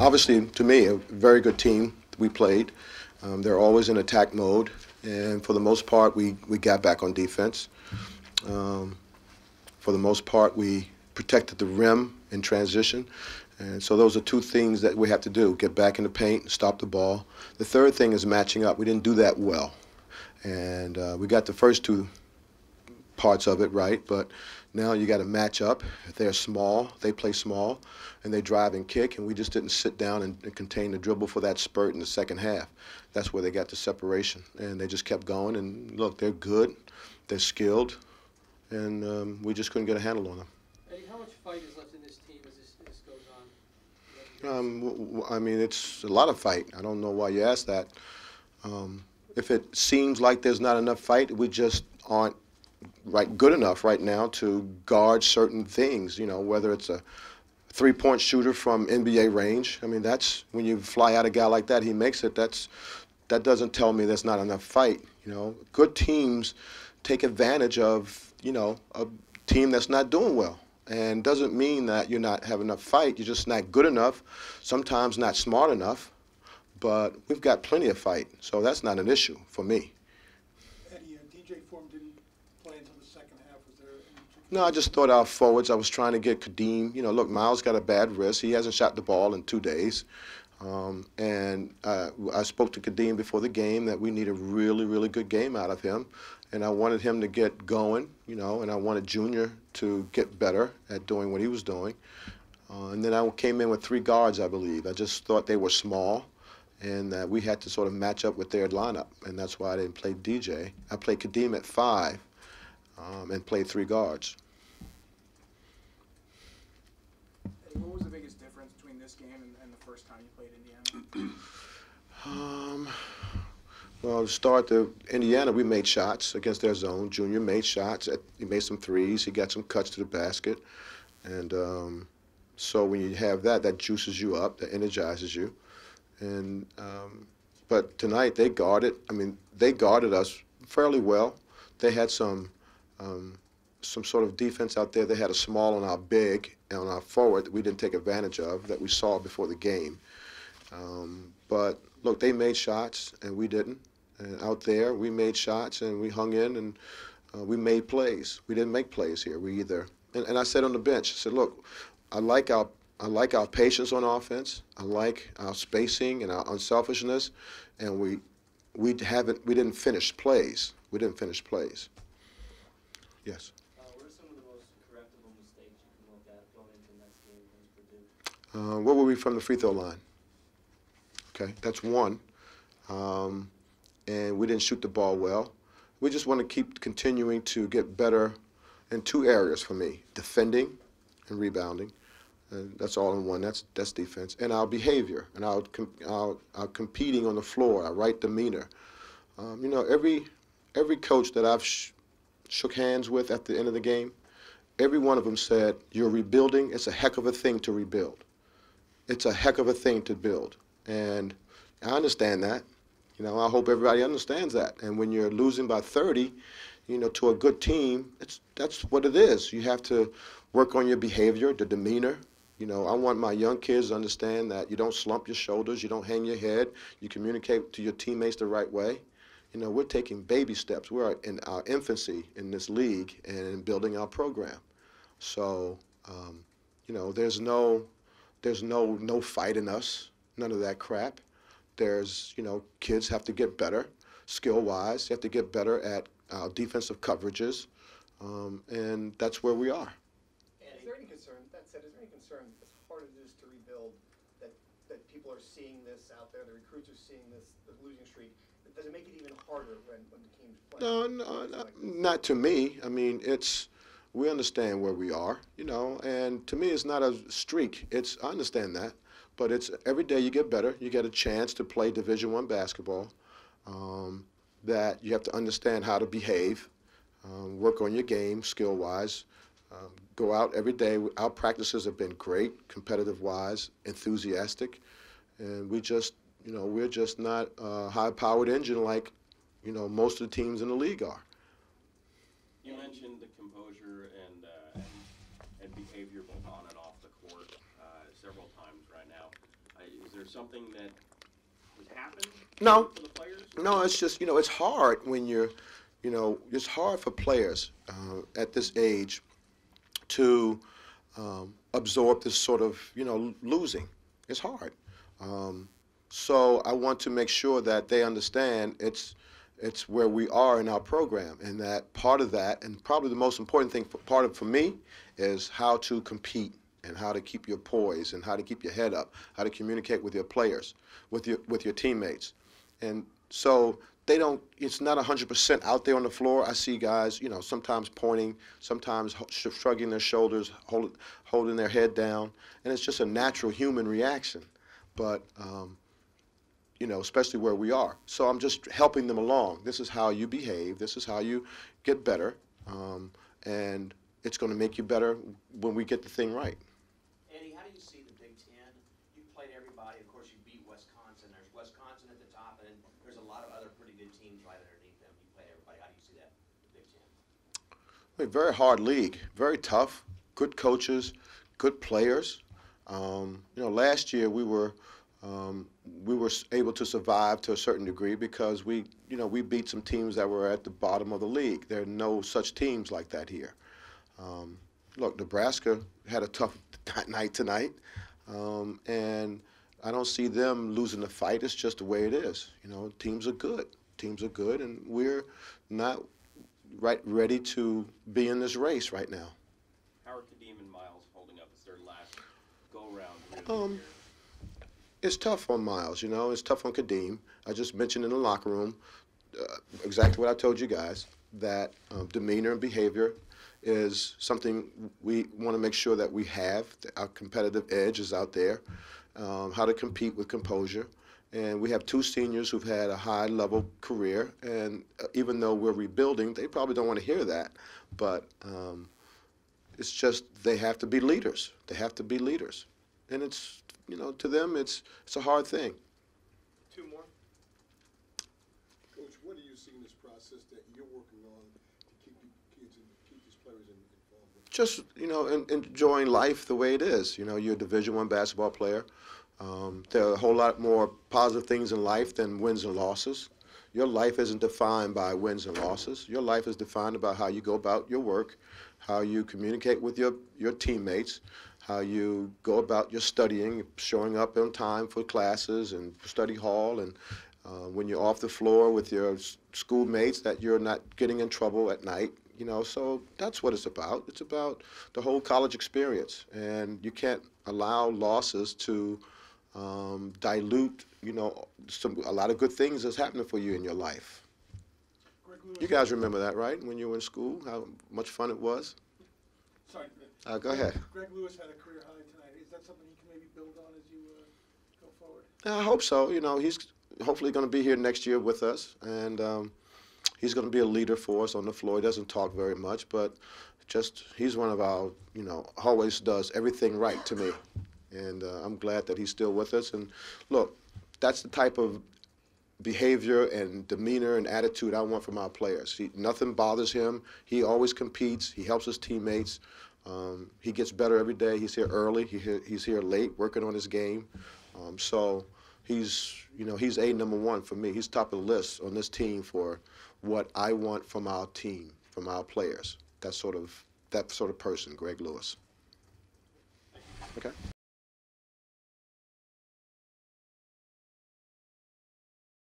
Obviously, to me, a very good team we played. They're always in attack mode, and for the most part, we got back on defense. Um, for the most part, we protected the rim in transition. And so those are two things that we have to do: get back in the paint and stop the ball. The third thing is matching up. We didn't do that well. And we got the first two parts of it right, but now you got to match up. If they're small, they play small, and they drive and kick, and we just didn't sit down and contain the dribble for that spurt in the second half. That's where they got the separation, and they just kept going. And look, they're good, they're skilled, and we just couldn't get a handle on them. Eddie, how much fight is left in this team as this goes on? I mean, it's a lot of fight. I don't know why you asked that. If it seems like there's not enough fight, we just aren't good enough right now to guard certain things, you know, whether it's a three-point shooter from NBA range. I mean, that's when you fly out a guy like that, he makes it. That doesn't tell me there's not enough fight. You know, good teams take advantage of, you know, a team that's not doing well. And doesn't mean that you're not having enough fight. You're just not good enough, sometimes not smart enough. But we've got plenty of fight, so that's not an issue for me. Eddie, DJ Form didn't play until the second half. Was there any particular? No, I just thought our forwards, I was trying to get Kadeem. You know, look, Miles got a bad wrist. He hasn't shot the ball in 2 days. I spoke to Kadeem before the game that we need a really, really good game out of him. And I wanted him to get going, you know, and I wanted Junior to get better at doing what he was doing. And then I came in with 3 guards, I believe. I just thought they were small, and that we had to sort of match up with their lineup, and that's why I didn't play DJ. I played Kadeem at 5 and played 3 guards. Hey, what was the biggest difference between this game and the first time you played Indiana? Well, to start Indiana, we made shots against their zone. Junior made shots. He made some threes. He got some cuts to the basket. And so when you have that, that juices you up, that energizes you. And but tonight they guarded. I mean, they guarded us fairly well. They had some sort of defense out there. They had a small on our big and on our forward that we didn't take advantage of, that we saw before the game. But look, they made shots and we didn't. And out there, we made shots and we hung in and we made plays. We didn't make plays here. We either and I said on the bench, I said, look, I like our patience on offense. I like our spacing and our unselfishness, and we didn't finish plays. We didn't finish plays. Yes. What are some of the most correctable mistakes you can look at going into the next game against Purdue? What were we from the free throw line? Okay, that's one. And we didn't shoot the ball well. We just want to keep continuing to get better in 2 areas for me: defending and rebounding. And that's all in one. That's defense. And our behavior and our competing on the floor, our right demeanor. You know, every coach that I've shook hands with at the end of the game, every one of them said, "You're rebuilding. It's a heck of a thing to rebuild. It's a heck of a thing to build." And I understand that. You know, I hope everybody understands that. And when you're losing by 30, you know, to a good team, that's what it is. You have to work on your behavior, the demeanor. You know, I want my young kids to understand that you don't slump your shoulders, you don't hang your head, you communicate to your teammates the right way. You know, we're taking baby steps. We're in our infancy in this league and in building our program. So, you know, there's no fight in us, none of that crap. There's, you know, kids have to get better skill-wise. They have to get better at defensive coverages, and that's where we are. Is there any concern, that said, is there any concern, as hard as it is to rebuild, that people are seeing this out there, the recruits are seeing this, the losing streak? Does it make it even harder when the team's playing? No, not to me. I mean, we understand where we are, you know, and to me it's not a streak. I understand that, but it's every day you get better. You get a chance to play Division I basketball, that you have to understand how to behave, work on your game skill-wise, go out every day. Our practices have been great, competitive-wise, enthusiastic, and we just, you know, we're just not a high-powered engine like, you know, most of the teams in the league are. You mentioned the composure and behavior both on and off the court several times right now. Is there something that has happened No. for the players? No, it's just, it's hard when you're, it's hard for players at this age to absorb this sort of, losing. It's hard. So I want to make sure that they understand it's where we are in our program, and that part of that, and probably the most important thing for me, is how to compete and how to keep your poise and how to keep your head up, how to communicate with your players, with your teammates. And so it's not 100% out there on the floor. I see guys, sometimes pointing, sometimes shrugging their shoulders, holding their head down, and it's just a natural human reaction. But especially where we are. So I'm just helping them along. This is how you behave. This is how you get better. And it's going to make you better when we get the thing right. Eddie, how do you see the Big Ten? You played everybody. Of course, you beat Wisconsin. There's Wisconsin at the top, and then there's a lot of other pretty good teams right underneath them. You play everybody. How do you see that, the Big Ten? A very hard league, very tough, good coaches, good players. Last year we were able to survive to a certain degree because we beat some teams that were at the bottom of the league. There are no such teams like that here. Look, Nebraska had a tough night tonight, and I don't see them losing the fight. It's just the way it is. Teams are good. Teams are good, and we're not ready to be in this race right now. How are Kadeem and Miles holding up? It's their last go-round. It's tough on Miles, It's tough on Kadeem. I just mentioned in the locker room exactly what I told you guys, that demeanor and behavior is something we want to make sure that we have. Our competitive edge is out there, how to compete with composure. And we have two seniors who've had a high-level career, and even though we're rebuilding, they probably don't want to hear that. But it's just they have to be leaders. They have to be leaders. And it's, to them, it's a hard thing. Two more. Coach, what do you see in this process that you're working on to keep the kids and keep these players involved? Just, enjoying life the way it is. You're a Division I basketball player. There are a whole lot more positive things in life than wins and losses. Your life isn't defined by wins and losses. Your life is defined by how you go about your work, how you communicate with your teammates, how you go about your studying, showing up on time for classes and study hall, and when you're off the floor with your schoolmates, that you're not getting in trouble at night. So that's what it's about. It's about the whole college experience, and you can't allow losses to dilute, a lot of good things that's happening for you in your life. You guys remember that, right? When you were in school, how much fun it was? Sorry. Go ahead. Greg Lewis had a career high tonight. Is that something he can maybe build on as you go forward? I hope so. He's hopefully going to be here next year with us, and he's going to be a leader for us on the floor. He doesn't talk very much, but he's one of our, always does everything right to me. And I'm glad that he's still with us. And look, that's the type of behavior and demeanor and attitude I want from our players. Nothing bothers him. He always competes. He helps his teammates. He gets better every day. He's here early. He's here late working on his game. So he's a number one for me. He's top of the list on this team for what I want from our team, from our players. That sort of person, Greg Lewis. Okay.